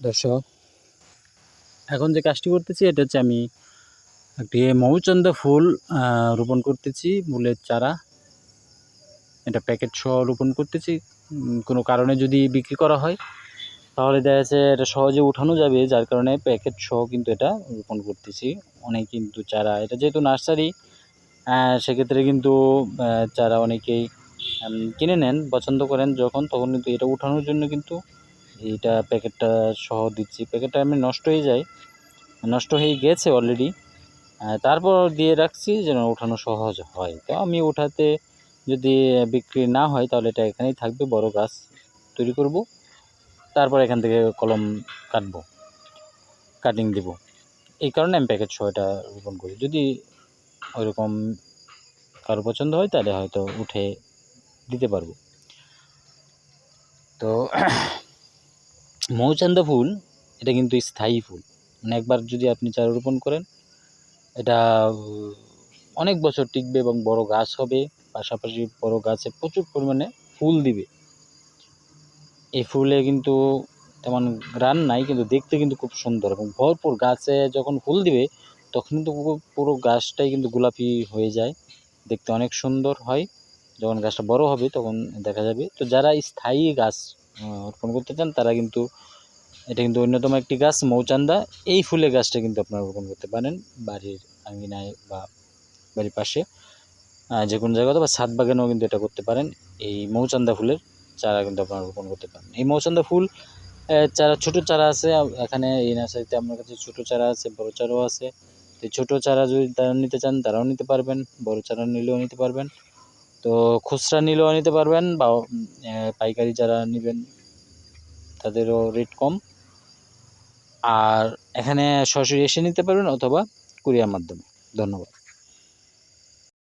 দর্শক, এখন যে কাজটি করতেছি এটা হচ্ছে আমি একটি মৌচন্দা ফুল রোপণ করতেছি, ফুলের চারা। এটা প্যাকেট সহ রোপণ করতেছি। কোনো কারণে যদি বিক্রি করা হয় তাহলে দেখা যাচ্ছে এটা সহজে উঠানো যাবে, যার কারণে প্যাকেট সহ কিন্তু এটা রোপণ করতেছি। অনেক কিন্তু চারা, এটা যেহেতু নার্সারি, সেক্ষেত্রে কিন্তু চারা অনেকেই কিনে নেন, পছন্দ করেন যখন, তখন কিন্তু এটা উঠানোর জন্য কিন্তু এইটা প্যাকেটটা সহ দিচ্ছি। প্যাকেটটা আমি নষ্ট হয়ে গেছে অলরেডি, তারপর দিয়ে রাখছি যেন ওঠানো সহজ হয়। তো আমি ওঠাতে যদি বিক্রি না হয় তাহলে এটা এখানেই থাকবে, বড় গাছ তৈরি করব, তারপর এখান থেকে কলম কাটিং দেব। এই কারণে আমি প্যাকেট সহ এটা রোপণ করি। যদি ওইরকম কারো পছন্দ হয় তাহলে হয়তো উঠে দিতে পারবো। তো মৌচান্দা ফুল এটা কিন্তু স্থায়ী ফুল, মানে একবার যদি আপনি চারা রোপণ করেন এটা অনেক বছর টিকবে এবং বড় গাছ হবে। পাশাপাশি বড় গাছে প্রচুর পরিমাণে ফুল দিবে। এই ফুলে কিন্তু তেমন ঘ্রাণ নাই, কিন্তু দেখতে কিন্তু খুব সুন্দর এবং ভরপুর। গাছে যখন ফুল দিবে তখন কিন্তু পুরো গাছটাই কিন্তু গোলাপি হয়ে যায়, দেখতে অনেক সুন্দর হয়। যখন গাছটা বড় হবে তখন দেখা যাবে। তো যারা স্থায়ী গাছ রোপণ করতে চান তারা কিন্তু এটা কিন্তু অন্যতম একটি গাছ মৌচান্দা। এই ফুলের গাছটা কিন্তু আপনারা রোপণ করতে পারেন বাড়ির আঙিনায় বা বাড়ির পাশে, যে কোনো জায়গাতে, বা ছাদ বাগানেও কিন্তু এটা করতে পারেন। এই মৌচান্দা ফুলের চারা কিন্তু আপনারা রোপণ করতে পারেন। এই মৌচান্দা ফুল চারা, ছোটো চারা আছে এখানে এই নার্সারিতে। আমার কাছে ছোটো চারা আছে, বড় চারাও আছে। তো ছোটো চারা যদি তারা নিতে চান তারাও নিতে পারবেন, বড় চারা নিলেও নিতে পারবেন। তো খুচরা নিলেও নিতে পারবেন, বা পাইকারি যারা নেবেন তাদেরও রেট কম। আর এখানে সরাসরি এসে নিতে পারবেন অথবা কুরিয়ার মাধ্যমে। ধন্যবাদ।